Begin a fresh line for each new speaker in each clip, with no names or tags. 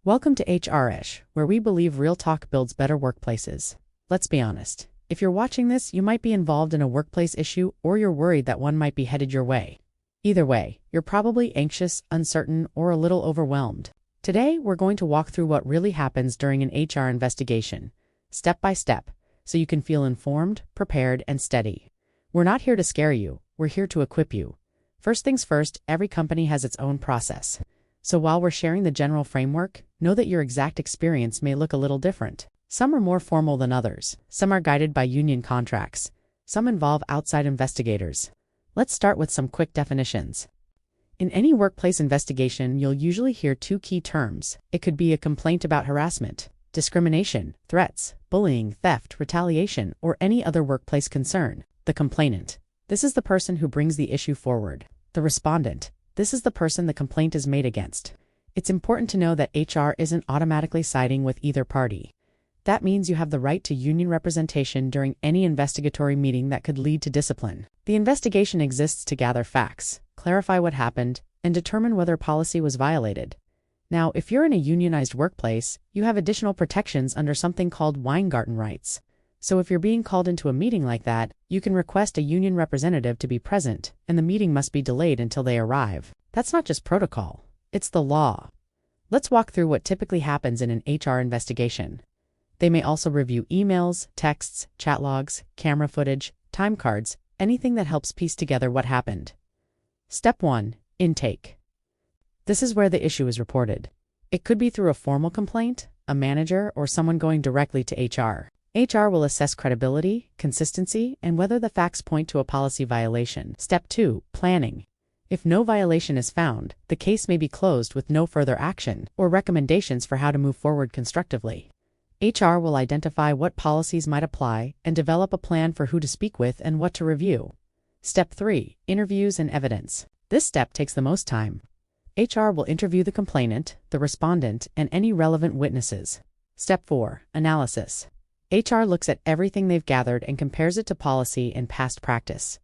Welcome to HRish, where we believe real talk builds better workplaces. Let's be honest. If you're watching this, you might be involved in a workplace issue or you're worried that one might be headed your way. Either way, you're probably anxious, uncertain, or a little overwhelmed. Today, we're going to walk through what really happens during an HR investigation, step by step, so you can feel informed, prepared, and steady. We're not here to scare you, we're here to equip you. First things first, every company has its own process. So while we're sharing the general framework, know that your exact experience may look a little different. Some are more formal than others. Some are guided by union contracts. Some involve outside investigators. Let's start with some quick definitions. In any workplace investigation, you'll usually hear two key terms. It could be a complaint about harassment, discrimination, threats, bullying, theft, retaliation, or any other workplace concern. The complainant. This is the person who brings the issue forward. The respondent. This is the person the complaint is made against. It's important to know that HR isn't automatically siding with either party. That means you have the right to union representation during any investigatory meeting that could lead to discipline. The investigation exists to gather facts, clarify what happened, and determine whether policy was violated. Now, if you're in a unionized workplace, you have additional protections under something called Weingarten Rights. So if you're being called into a meeting like that, you can request a union representative to be present, and the meeting must be delayed until they arrive. That's not just protocol, it's the law. Let's walk through what typically happens in an HR investigation. They may also review emails, texts, chat logs, camera footage, time cards, anything that helps piece together what happened. Step 1. Intake. This is where the issue is reported. It could be through a formal complaint, a manager, or someone going directly to HR. HR will assess credibility, consistency, and whether the facts point to a policy violation. Step 2. Planning. If no violation is found, the case may be closed with no further action or recommendations for how to move forward constructively. HR will identify what policies might apply and develop a plan for who to speak with and what to review. Step 3. Interviews and evidence. This step takes the most time. HR will interview the complainant, the respondent, and any relevant witnesses. Step 4. Analysis. HR looks at everything they've gathered and compares it to policy and past practice.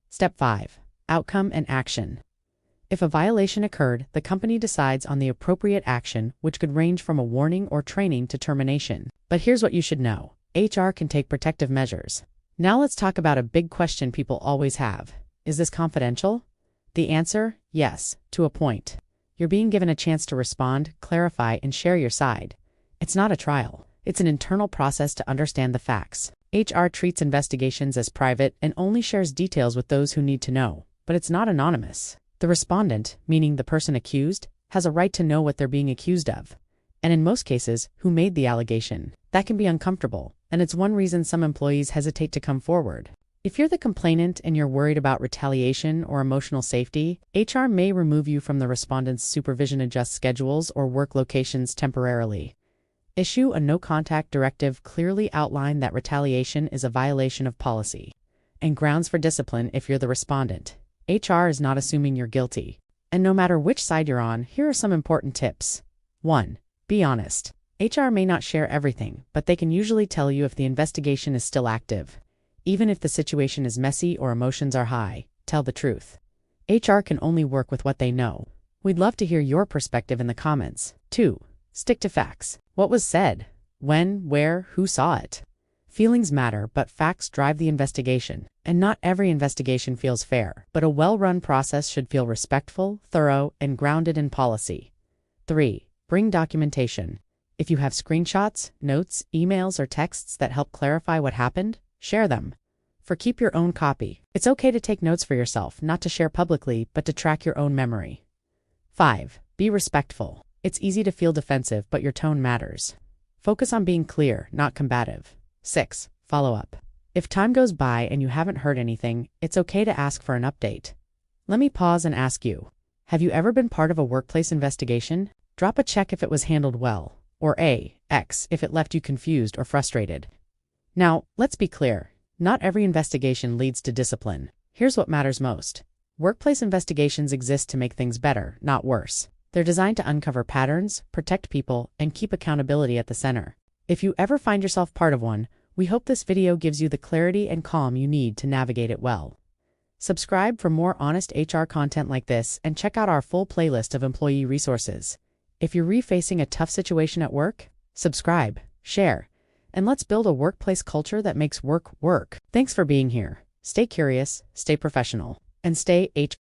Step 5. Outcome and action. If a violation occurred, the company decides on the appropriate action, which could range from a warning or training to termination. But here's what you should know. HR can take protective measures. Now let's talk about a big question people always have. Is this confidential? The answer, yes, to a point. You're being given a chance to respond, clarify, and share your side. It's not a trial. It's an internal process to understand the facts. HR treats investigations as private and only shares details with those who need to know, but it's not anonymous. The respondent, meaning the person accused, has a right to know what they're being accused of. And in most cases, who made the allegation. That can be uncomfortable, and it's one reason some employees hesitate to come forward. If you're the complainant and you're worried about retaliation or emotional safety, HR may remove you from the respondent's supervision, adjust schedules, or work locations temporarily. Issue a no-contact directive, clearly outline that retaliation is a violation of policy. And grounds for discipline if you're the respondent. HR is not assuming you're guilty. And no matter which side you're on, here are some important tips. 1. Be honest. HR may not share everything, but they can usually tell you if the investigation is still active. Even if the situation is messy or emotions are high, tell the truth. HR can only work with what they know. We'd love to hear your perspective in the comments. 2. Stick to facts. What was said? When, where, who saw it? Feelings matter, but facts drive the investigation. And not every investigation feels fair, but a well-run process should feel respectful, thorough, and grounded in policy. 3. Bring documentation. If you have screenshots, notes, emails, or texts that help clarify what happened, share them. Keep your own copy. It's okay to take notes for yourself, not to share publicly, but to track your own memory. 5. Be respectful. It's easy to feel defensive, but your tone matters. Focus on being clear, not combative. 6. Follow up. If time goes by and you haven't heard anything, it's okay to ask for an update. Let me pause and ask you, have you ever been part of a workplace investigation? Drop a check if it was handled well, or a X if it left you confused or frustrated. Now, let's be clear. Not every investigation leads to discipline. Here's what matters most. Workplace investigations exist to make things better, not worse. They're designed to uncover patterns, protect people, and keep accountability at the center. If you ever find yourself part of one, we hope this video gives you the clarity and calm you need to navigate it well. Subscribe for more honest HR content like this and check out our full playlist of employee resources. If you're refacing a tough situation at work, subscribe, share, and let's build a workplace culture that makes work work. Thanks for being here. Stay curious, stay professional, and stay HRish.